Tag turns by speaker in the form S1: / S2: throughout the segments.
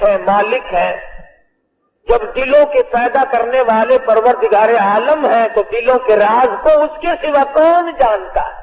S1: ہے، مالک ہے، جب دلوں کے پیدا کرنے والے پروردگار عالم ہیں تو دلوں کے راز کو اس کے سوا کون جانتا ہے؟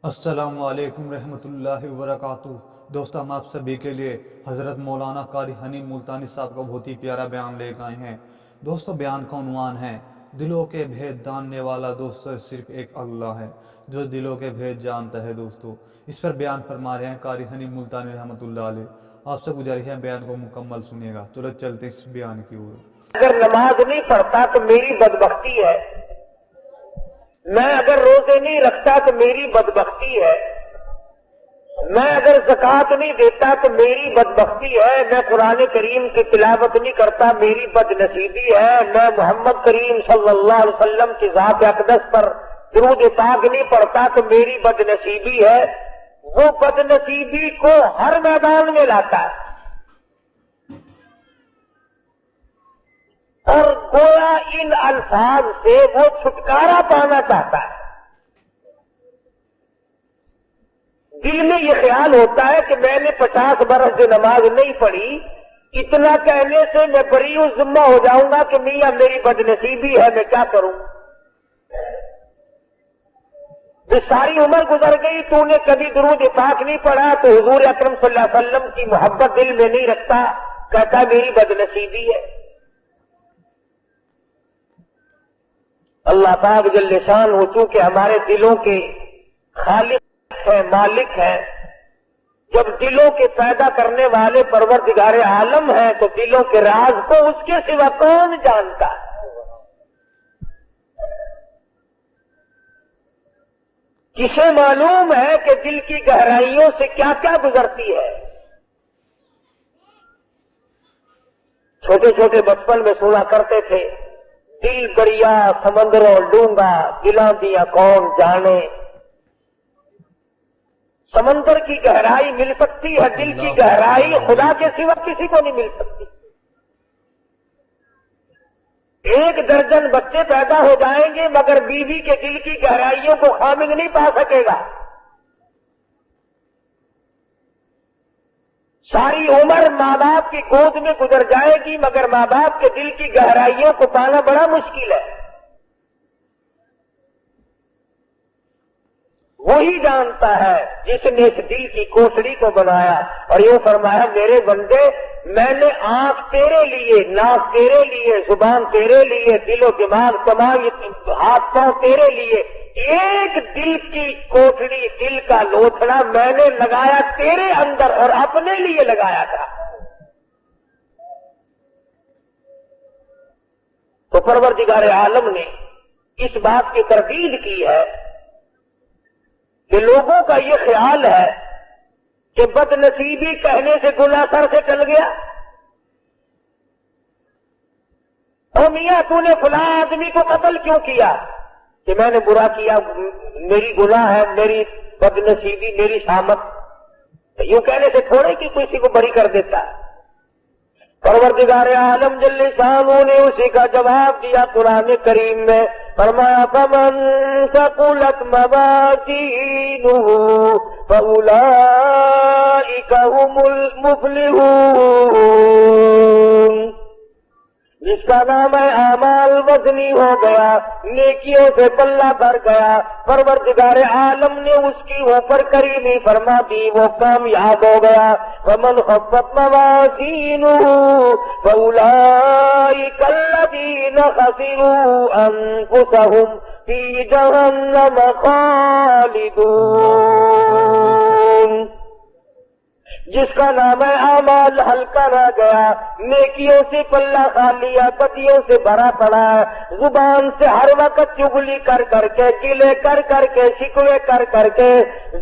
S2: السلام علیکم رحمۃ اللہ وبرکاتہ۔ دوستو، ہم آپ سبھی کے لیے حضرت مولانا قاری حنین ملتانی صاحب کا بہت ہی پیارا بیان لے کے آئے ہیں۔ دوستو، بیان کا عنوان ہے دلوں کے بھید جاننے والا دوستو صرف ایک اللہ ہے جو دلوں کے بھید جانتا ہے۔ دوستو، اس پر بیان فرما رہے ہیں قاری حنین ملتانی رحمۃ اللہ علیہ۔ آپ سے گزارش ہے بیان کو مکمل سنیے گا۔ چلو چلتے اس بیان کی اور۔
S1: اگر نماز نہیں پڑھتا تو میری بدبختی ہے، میں اگر روزے نہیں رکھتا تو میری بدبختی ہے، میں اگر زکوٰۃ نہیں دیتا تو میری بدبختی ہے، میں قرآن کریم کی تلاوت نہیں کرتا میری بد نصیبی ہے، میں محمد کریم صلی اللہ علیہ وسلم کی ذات اقدس پر درود پاک نہیں پڑھتا تو میری بد نصیبی ہے۔ وہ بد نصیبی کو ہر میدان میں لاتا ہے اور گویا ان الفاظ سے وہ چھٹکارا پانا چاہتا ہے۔ دل میں یہ خیال ہوتا ہے کہ میں نے 50 برس جو نماز نہیں پڑھی، اتنا کہنے سے میں بری ذمہ ہو جاؤں گا کہ میاں میری بد نصیبی ہے، میں کیا کروں؟ ساری عمر گزر گئی، تو نے کبھی درود پاک نہیں پڑھا تو حضور اکرم صلی اللہ علیہ وسلم کی محبت دل میں نہیں رکھتا، کہتا میری بد نصیبی ہے۔ اللہ پاک جل شان ہو چونکہ ہمارے دلوں کے خالق ہے، مالک ہے، جب دلوں کے پیدا کرنے والے پروردگار عالم ہیں تو دلوں کے راز کو اس کے سوا کون جانتا ہے؟ کسے معلوم ہے کہ دل کی گہرائیوں سے کیا کیا گزرتی ہے؟ چھوٹے چھوٹے بچپن میں سنا کرتے تھے، دل دریا سمندروں ڈونگا دلاں دیا کون جانے۔ سمندر کی گہرائی مل سکتی ہے، دل کی گہرائی خدا کے سوا کسی کو نہیں مل سکتی۔ 1 درجن بچے پیدا ہو جائیں گے مگر بیوی کے دل کی گہرائیوں کو خامد نہیں پا سکے گا۔ ساری عمر ماں باپ کی گود میں گزر جائے گی مگر ماں باپ کے دل کی گہرائیوں کو پانا بڑا مشکل ہے۔ وہی جانتا ہے جس نے اس دل کی کوٹڑی کو بنایا، اور یہ فرمایا میرے بندے میں نے آنکھ تیرے لیے، ناک تیرے لیے، زبان تیرے لیے، دل و دماغ تمام ہاتھ پاؤں تیرے لیے، ایک دل کی کوٹڑی، دل کا لوتھڑا میں نے لگایا تیرے اندر اور اپنے لیے لگایا تھا۔ تو پروردگار عالم نے اس بات کی تردید کی ہے کہ لوگوں کا یہ خیال ہے کہ بد نصیبی کہنے سے گناہ سر سے ٹل گیا۔ او میاں تو نے فلاں آدمی کو قتل کیوں کیا؟ کہ میں نے برا کیا، میری گناہ ہے، میری بد نصیبی، میری شامت۔ یوں کہنے سے تھوڑے کہ کسی کو بری کر دیتا ہے۔ پروردگار عالم جل شانہ نے اسی کا جواب دیا قرآن کریم میں، فرمایا فمن ثقلت موازینہ فاولئک هم المفلحون۔ جس کا نام ہے اعمال وزنی ہو گیا، نیکیوں سے پلہ بھر گیا، پروردگار عالم نے اس کی اوپر کریمی فرما دی، وہ کامیاب ہو گیا۔ ومن خفت موازینہ فاولئک الذین خسروا انفسهم فی جہنم خالدون۔ جس کا نام ہے اعمال ہلکا رہ گیا، نیکیوں سے پلہ خالی ہے، بدیوں سے بھرا پڑا ہے، زبان سے ہر وقت چغلی کر کر کے، گلے کر کر کے، شکوے کر کر کے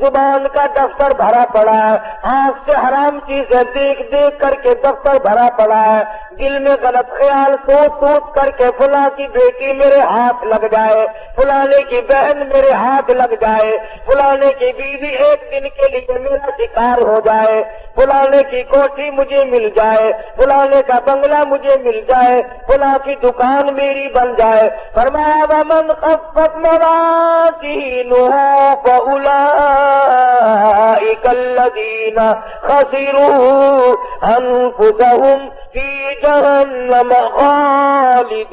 S1: زبان کا دفتر بھرا پڑا ہے، آنکھ سے حرام چیزیں دیکھ دیکھ کر کے دفتر بھرا پڑا ہے، دل میں غلط خیال سوچ کر کے فلاں کی بیٹی میرے ہاتھ لگ جائے، فلانے کی بہن میرے ہاتھ لگ جائے، فلانے کی بیوی ایک دن کے لیے میرا شکار ہو جائے، فلانے کی کوٹھی مجھے مل جائے، فلانے کا بنگلہ مجھے مل جائے، فلاں کی دکان میری بن جائے۔ فرمایا ومن خفت موازینہ فاولئک الذین خسروا انفسهم فی جہنم خالدون۔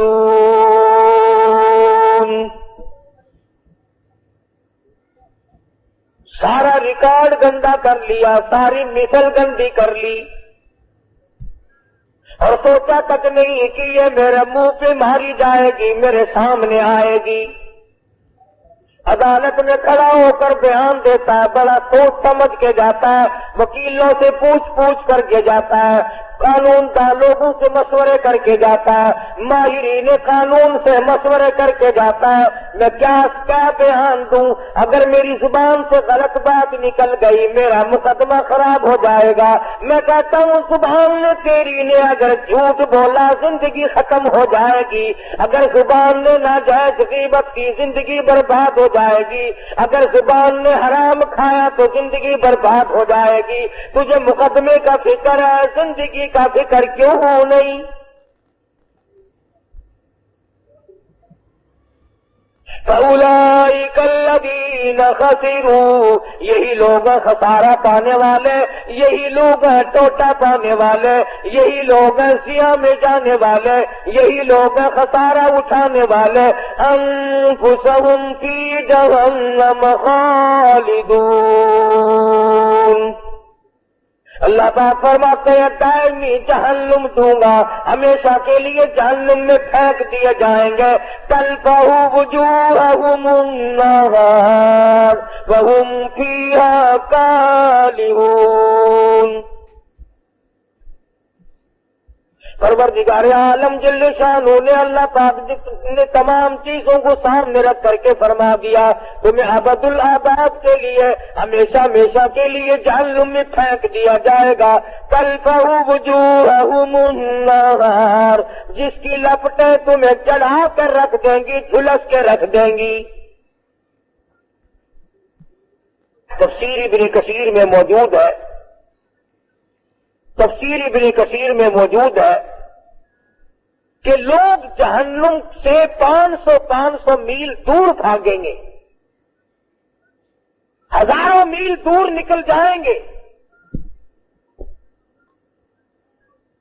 S1: سارا ریکارڈ گندا کر لیا، ساری مثل گندی کر لی، اور سوچا تک نہیں کہ یہ میرے منہ پہ ماری جائے گی، میرے سامنے آئے گی۔ عدالت میں کھڑا ہو کر بیان دیتا ہے، بڑا سوچ سمجھ کے جاتا ہے، وکیلوں سے پوچھ کر کے جاتا ہے، قانون کا لوگوں سے مشورے کر کے جاتا ہے، ماہرین قانون سے مشورے کر کے جاتا ہے، میں کیا بیان دوں؟ اگر میری زبان سے غلط بات نکل گئی میرا مقدمہ خراب ہو جائے گا۔ میں کہتا ہوں زبان نے تیری نے اگر جھوٹ بولا زندگی ختم ہو جائے گی، اگر زبان نے ناجائز غیبت کی زندگی برباد ہو جائے گی، اگر زبان نے حرام کھایا تو زندگی برباد ہو جائے گی۔ تجھے مقدمے کا فکر ہے، زندگی کا فکر کیوں ہو نہیں؟ فَأُولَئِكَ الَّذِينَ خَسِرُوا، یہی لوگ خسارہ پانے والے، یہی لوگ ٹوٹا پانے والے، یہی لوگ سیاہ میں جانے والے، یہی لوگ خسارہ اٹھانے والے۔ أَنفُسَهُمْ فِي جَهَنَّمَ خَالِدُونَ۔ اللہ پاک فرماتے ہیں دائمی جہنم دوں گا، ہمیشہ کے لیے جہنم میں پھینک دیے جائیں گے۔ تلفح وجوہہم النار وہم فیہا کالہون۔ پروردگار عالم جل شانہ نے اللہ پاک نے تمام چیزوں کو سامنے رکھ کر کے فرما دیا تمہیں ابد الآباد کے لیے ہمیشہ ہمیشہ کے لیے جہنم میں پھینک دیا جائے گا۔ تلفح وجوہہم النار، جس کی لپٹیں تمہیں چڑھا کر رکھ دیں گی، جھلس کے رکھ دیں گی۔ تفسیر ابن کثیر میں موجود ہے، تفسیر ابن کثیر میں موجود ہے کہ لوگ جہنم سے 500 میل دور بھاگیں گے، ہزاروں میل دور نکل جائیں گے،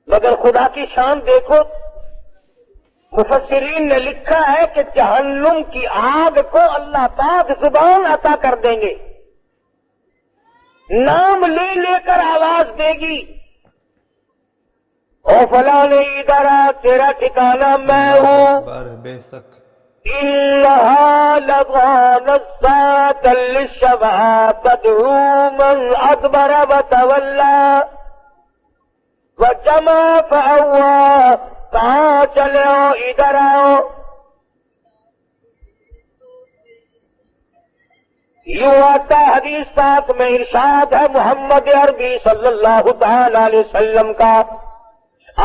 S1: مگر خدا کی شان دیکھو، مفسرین نے لکھا ہے کہ جہنم کی آگ کو اللہ پاک زبان عطا کر دیں گے، نام لے لے کر آواز دے گی، او فلاں ادھر آ، تیرا ٹھکانہ میں ہوں،
S2: بے شک
S1: إِنَّهَا لَظَىٰ نَزَّاعَةً لِّلشَّوَىٰ تَدْعُو مَنْ أَدْبَرَ وَتَوَلَّىٰ وَجَمَعَ فَأَوْعَىٰ۔ کہاں چلے ہو؟ ادھر آؤ۔ یوں آتا ہے حدیث ساتھ میں ارشاد ہے محمد عربی صلی اللہ تعالی علیہ وسلم کا،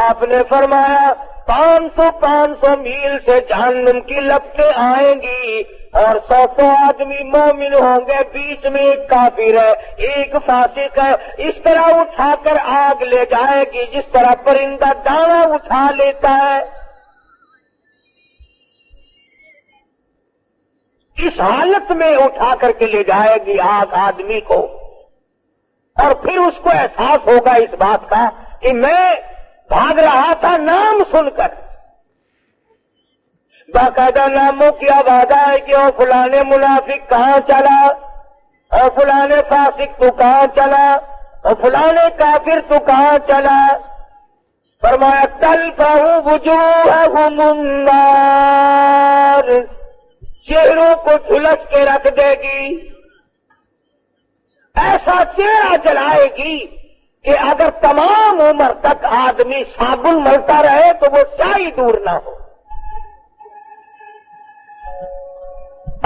S1: آپ نے فرمایا 500 میل سے جہنم کی لپٹیں آئیں گی اور 100 آدمی مومن ہوں گے، بیچ میں ایک کافر ہے، ایک فاسق ہے، اس طرح اٹھا کر آگ لے جائے گی جس طرح پرندہ دانا اٹھا لیتا ہے۔ اس حالت میں اٹھا کر کے لے جائے گی آگ آدمی کو، اور پھر اس کو احساس ہوگا اس بات کا کہ میں بھاگ رہا تھا نام سن کر، باقاعدہ ناموں کی آواز آئے کہ او فلانے منافق کہاں چلا، او فلانے فاسق تو کہاں چلا، او فلانے کافر تو کہاں چلا۔ فرمایا تلفح وجوہہم النار، چہروں کو جھلس کے رکھ دے گی، ایسا چہرہ جلائے گی کہ اگر تمام عمر تک آدمی صابن ملتا رہے تو وہ سیاہی دور نہ ہو۔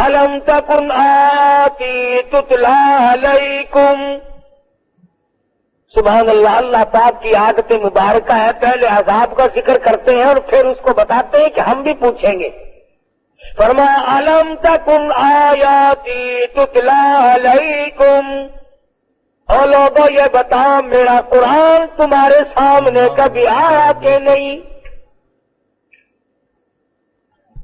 S1: الم تکن آتی تتلی علیکم، سبحان اللہ. اللہ پاک کی عادت مبارکہ ہے، پہلے عذاب کا ذکر کرتے ہیں اور پھر اس کو بتاتے ہیں کہ ہم بھی پوچھیں گے. فرمایا الم تکن آیاتی تتلا علیکم، اور لوگوں یہ بتاؤ میرا قرآن تمہارے سامنے کبھی آیا کہ نہیں؟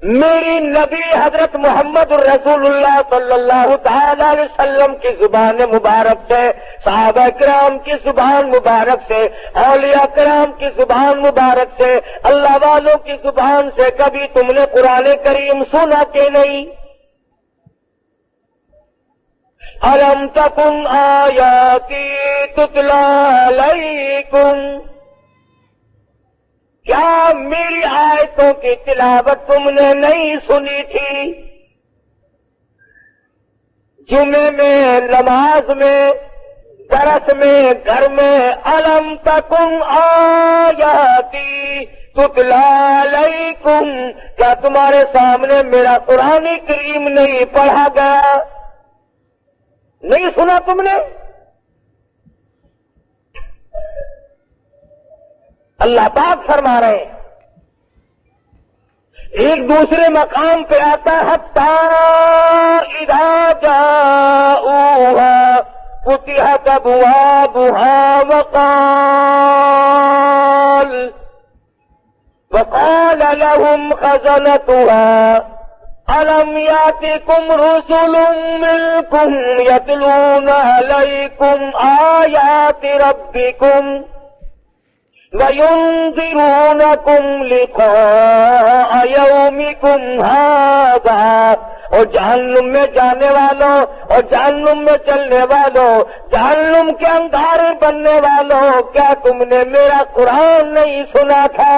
S1: میری نبی حضرت محمد الرسول اللہ صلی اللہ تعالی علیہ وسلم کی زبان مبارک سے، صحابہ کرام کی زبان مبارک سے، اولیاء کرام کی زبان مبارک سے، اللہ والوں کی زبان سے کبھی تم نے قرآن کریم سنا کہ نہیں؟ الم تکن آیاتی تتلا علیکم، کیا میری آیتوں کی تلاوت تم نے نہیں سنی تھی؟ جمعے میں، نماز میں، درس میں، گھر میں. الم تکن آیاتی تتلا علیکم، کیا تمہارے سامنے میرا قرآن کریم نہیں پڑھا گیا؟ نہیں سنا تم نے؟ اللہ پاک فرما رہے ہیں. ایک دوسرے مقام پہ آتا ہے حتی اذا جاؤوها فتحت ابوابها وقال لهم خزنتها الم یاتکم رسل منکم یتلون علیکم آیات ربکم وَيُنذِرُونَكُمْ لِقَاءَ يَوْمِكُمْ هَذَا. اور جہنم میں جانے والوں اور جہنم میں چلنے والوں، جہنم کے انگارے بننے والوں، کیا تم نے میرا قرآن نہیں سنا تھا؟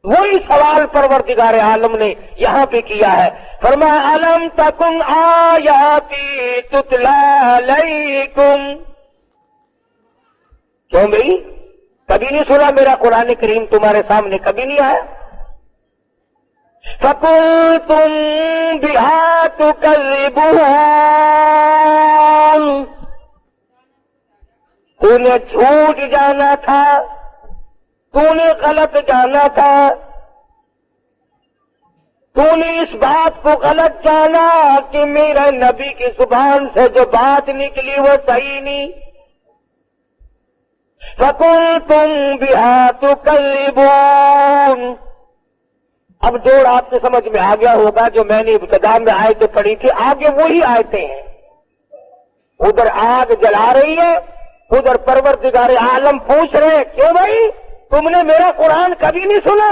S1: وہی سوال پروردگار عالم نے یہاں پہ کیا ہے. فرمایا الم تکن آیاتی تتلا علیکم، کیوں بھئی کبھی نہیں سنا میرا قرآن کریم تمہارے سامنے کبھی نہیں آیا؟ فَقُلْتُمْ بِهَا تُكَذِّبُونَ، تو نے جھوٹ جانا تھا، تو نے غلط جانا تھا، تو نے اس بات کو غلط جانا کہ میرے نبی کی زبان سے جو بات نکلی وہ صحیح نہیں. فَقُلْتُمْ بِهَا تُكَذِّبُونَ. اب جوڑ آپ سے سمجھ میں آ گیا ہوگا جو میں نے ابتدا میں آیتیں پڑھی تھی، آگے وہی آیتیں ہیں. ادھر آگ جلا رہی ہے، ادھر پروردگار عالم پوچھ رہے ہیں کیوں بھائی تم نے میرا قرآن کبھی نہیں سنا؟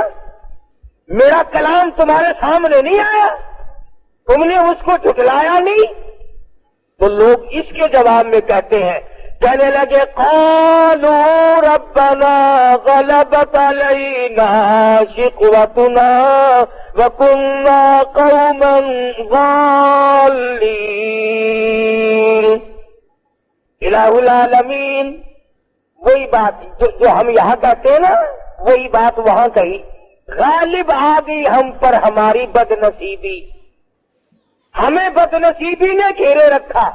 S1: میرا کلام تمہارے سامنے نہیں آیا؟ تم نے اس کو جھٹلایا نہیں؟ تو لوگ اس کے جواب میں کہتے ہیں، کہنے لگے قالوا ربنا غلبت علینا شقوتنا وکنا قوما ضالین. الہ العالمین، وہی بات جو ہم یہاں کہتے ہیں نا، وہی بات وہاں کہی. غالب آ گئی ہم پر ہماری بد نصیبی، ہمیں بد نصیبی نے گھیرے رکھا،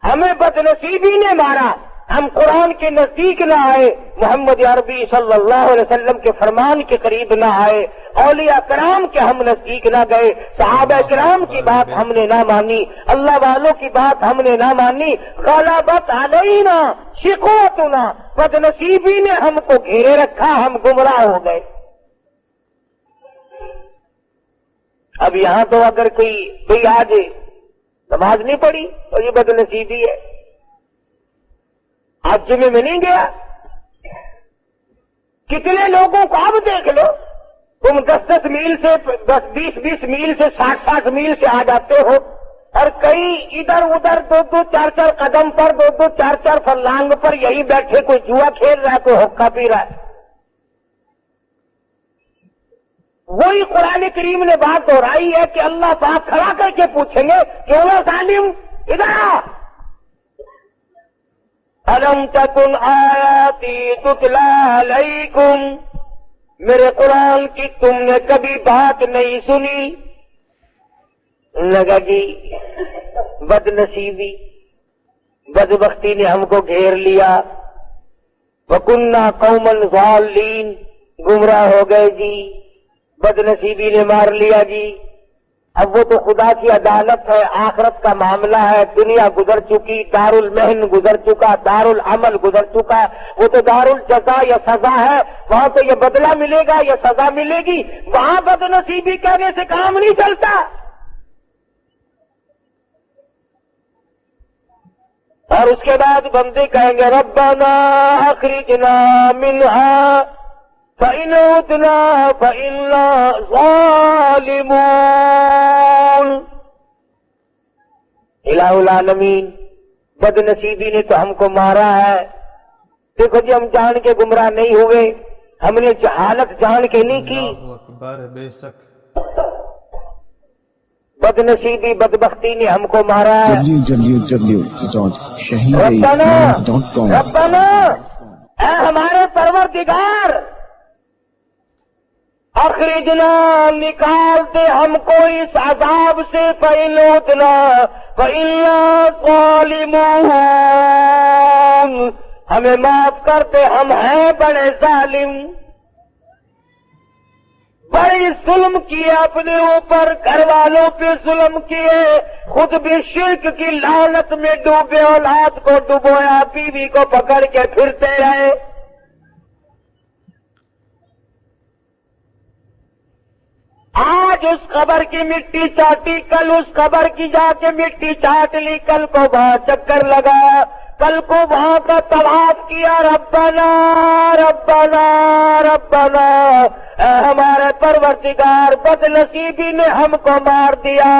S1: ہمیں بد نصیبی نے مارا، ہم قرآن کے نزدیک نہ آئے، محمد عربی صلی اللہ علیہ وسلم کے فرمان کے قریب نہ آئے، اولیاء کرام کے ہم نزدیک نہ گئے، صحابہ کرام کی بات ہم نے نہ مانی، اللہ والوں کی بات ہم نے نہ مانی. غلبت علینا شقوتنا، بد نصیبی نے ہم کو گھیرے رکھا، ہم گمراہ ہو گئے. اب یہاں تو اگر کوئی آج نماز نہیں پڑھی تو یہ بد نصیبی ہے. آج جمعے میں نہیں گیا، کتنے لوگوں کو اب دیکھ لو، تم 10 میل سے 20 میل سے 60 میل سے آ جاتے ہو، اور کئی ادھر ادھر 2 4 قدم پر 2 4 فرلانگ پر یہی بیٹھے کوئی جوا کھیل رہا ہے، کوئی حقہ پی رہا ہے. وہی قرآن کریم نے بات دہرائی ہے کہ اللہ پاک کھڑا کر کے پوچھیں گے کیوں نہ ظالم ادھر آ. الم تکن آیاتی تتلا علیکم، میرے قرآن کی تم نے کبھی بات نہیں سنی؟ لگا جی بد نصیبی، بدبختی نے ہم کو گھیر لیا، وَكُنَّا قَوْمًا ضَالِّينَ، گمراہ ہو گئے جی، بدنصیبی نے مار لیا جی۔ اب وہ تو خدا کی عدالت ہے، آخرت کا معاملہ ہے، دنیا گزر چکی، دار المحن گزر چکا، دار العمل گزر چکا، وہ تو دار الجزا یا سزا ہے، وہاں تو یہ بدلہ ملے گا یا سزا ملے گی، وہاں بدنصیبی کہنے سے کام نہیں چلتا۔ اور اس کے بعد بندے کہیں گے ربنا اخرجنا منہا فإن عدنا فإنا ظالمون۔ الہ العالمین، بد نصیبی نے تو ہم کو مارا ہے۔ دیکھو جی، ہم جان کے گمراہ نہیں ہوئے، ہم نے جہالت جان کے نہیں کی۔
S2: اللہ اکبر، بے شک۔
S1: بد نصیبی بدبختی نے ہم کو مارا ہے۔ ربنا، اے ہمارے پروردگار، اخرجنا، نکال دے ہم کو اس عذاب سے، فإن عدنا فإنا ظالمون، ہمیں معاف کر دے، ہم ہیں بڑے ظالم، بڑی ظلم کیے اپنے اوپر، گھر والوں پہ ظلم کیے، خود بھی شرک کی لعنت میں ڈوبے، اولاد کو ڈبویا، بیوی کو پکڑ کے پھرتے رہے۔ آج اس قبر کی مٹی چاٹی، کل اس قبر کی جا کے مٹی چاٹ لی، کل کو وہاں چکر لگایا، کل کو وہاں کا طواف کیا، ربنا ربنا ربنا، اے ہمارے پروردگار، بد نصیبی نے ہم کو مار دیا۔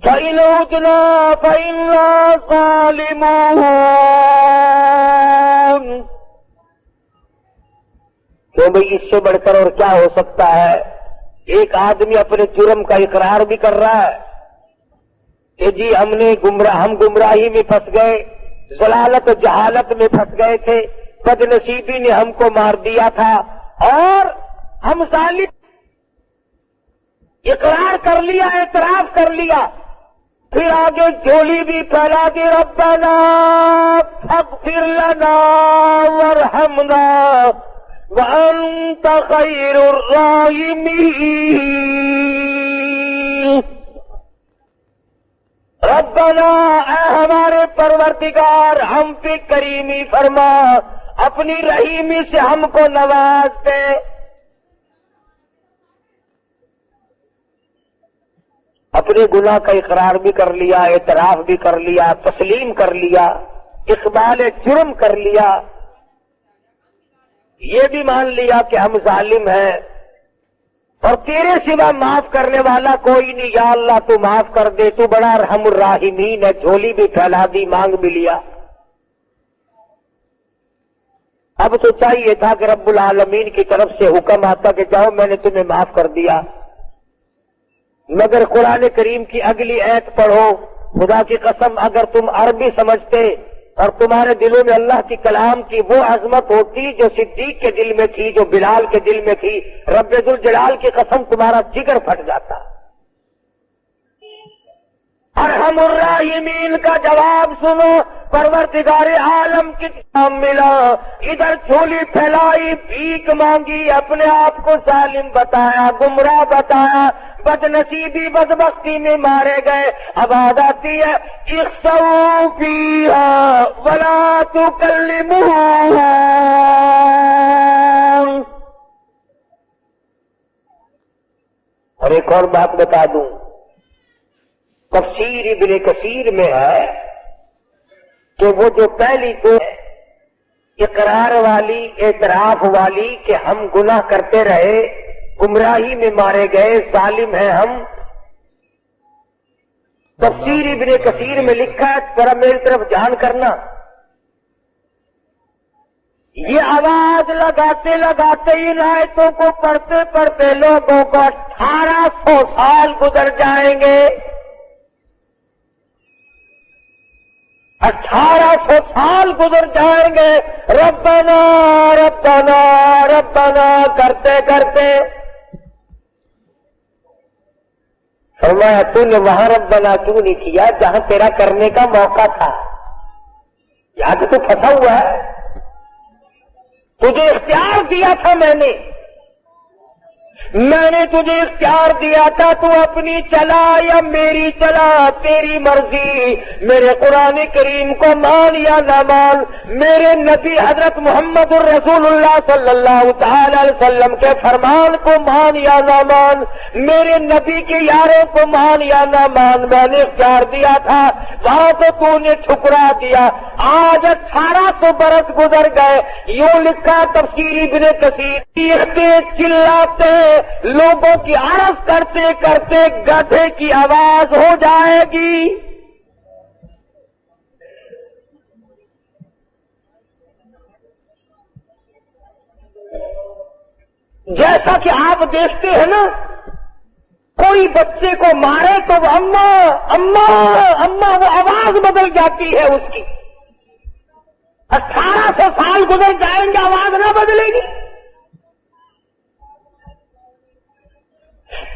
S1: فإن عدنا فإنا ظالمون، کیوں بھئی، اس سے بڑھ کر اور کیا ہو سکتا ہے؟ ایک آدمی اپنے جرم کا اقرار بھی کر رہا ہے کہ جی ہم گمراہی میں پھنس گئے، ضلالت و جہالت میں پھنس گئے تھے، بد نصیبی نے ہم کو مار دیا تھا، اور ہم ظالم، اقرار کر لیا، اعتراف کر لیا، پھر آگے جھولی بھی پھیلا دی، ربنا فاغفر لنا وارحمنا وانت خیر الراحمین، ربنا، اے ہمارے پروردگار، ہم پہ کریمی فرما، اپنی رحیمی سے ہم کو نواز دے۔ اپنے گناہ کا اقرار بھی کر لیا، اعتراف بھی کر لیا، تسلیم کر لیا، اقبال جرم کر لیا، یہ بھی مان لیا کہ ہم ظالم ہیں اور تیرے سوا معاف کرنے والا کوئی نہیں، یا اللہ تو معاف کر دے، تو بڑا ارحم الراحمین ہے۔ جھولی بھی پھیلا دی، مانگ بھی لیا۔ اب تو چاہیے تھا کہ رب العالمین کی طرف سے حکم آتا کہ جاؤ میں نے تمہیں معاف کر دیا، مگر قرآن کریم کی اگلی آیت پڑھو، خدا کی قسم اگر تم عربی سمجھتے اور تمہارے دلوں میں اللہ کی کلام کی وہ عظمت ہوتی جو صدیق کے دل میں تھی، جو بلال کے دل میں تھی، رب ذوالجلال کی قسم تمہارا جگر پھٹ جاتا۔ ارحم الراحمین کا جواب سنو، پروردگار عالم کی نام ملا، ادھر جھولی پھیلائی، بھیک مانگی، اپنے آپ کو ظالم بتایا، گمراہ بتایا، بد نصیبی بدبختی میں مارے گئے۔ اب آ جاتی ہے اخسؤوا فیہا ولا تکلمون، اور ایک اور بات بتا دوں، تفسیر ابن کثیر میں ہے کہ وہ جو پہلی تو اقرار والی، اعتراف والی کہ ہم گناہ کرتے رہے، گمراہی میں مارے گئے، ظالم ہیں ہم، تفسیر ابن کثیر میں لکھا ہے، ذرا میری طرف دھیان کرنا، یہ آواز لگاتے لگاتے ان آیتوں کو پڑھتے پڑھتے لوگوں کو 1800 سال گزر جائیں گے، 1800 سال گزر جائیں گے، ربنا ربنا ربنا کرتے کرتے، فرمایا تو نے وہاں ربنا کیوں نہیں کیا جہاں تیرا کرنے کا موقع تھا؟ یہاں تو پھنسا ہوا ہے، تجھے اختیار دیا تھا میں نے تجھے اختیار دیا تھا، تو اپنی چلا یا میری چلا، تیری مرضی۔ میرے قرآن کریم کو مان یا نہ مان، میرے نبی حضرت محمد الرسول اللہ صلی اللہ تعالی علیہ وسلم کے فرمان کو مان یا نہ مان، میرے نبی کے یاروں کو مان یا نہ مان، میں نے اختیار دیا تھا، وہاں تو نے ٹھکرا دیا۔ آج 1800 برس گزر گئے، یوں لکھا تفسیر ابن کثیر، چیختے چلاتے لوگوں کی عرض کرتے کرتے گدھے کی آواز ہو جائے گی۔ جیسا کہ آپ دیکھتے ہیں نا، کوئی بچے کو مارے تو وہ اماں اماں اماں، وہ آواز بدل جاتی ہے اس کی۔ 1800 سال گزر جائیں گے، آواز نہ بدلے گی۔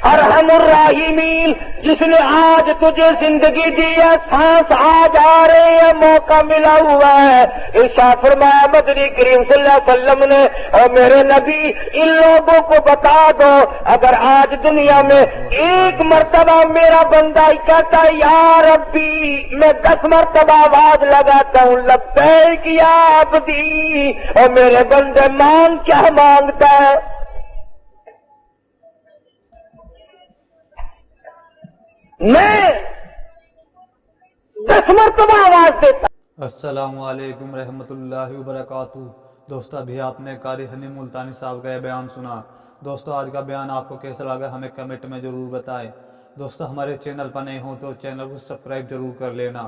S1: ارحم الراحمین، جس نے آج تجھے زندگی دی ہے، سانس آج آ رہے ہیں، موقع ملا ہوا ہے، ارشاد فرمایا مدنی کریم صلی اللہ علیہ وسلم نے، اور میرے نبی ان لوگوں کو بتا دو، اگر آج دنیا میں ایک مرتبہ میرا بندہ کہتا ہے یا ربی، میں 10 مرتبہ آواز لگاتا ہوں لبیک یا عبدی، اور میرے بندے مانگ کیا مانگتا ہے؟ میں 10 مرتبہ آواز دیتا۔
S2: السلام علیکم رحمۃ اللہ وبرکاتہ۔ دوستو ابھی آپ نے قاری حنی ملتانی صاحب کا یہ بیان سنا۔ دوستو آج کا بیان آپ کو کیسا لگا ہمیں کمنٹ میں ضرور بتائیں۔ دوستو ہمارے چینل پر نہیں ہو تو چینل کو سبسکرائب ضرور کر لینا۔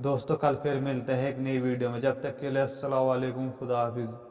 S2: دوستو کل پھر ملتے ہیں ایک نئی ویڈیو میں، جب تک کے لیے السلام علیکم، خدا حافظ۔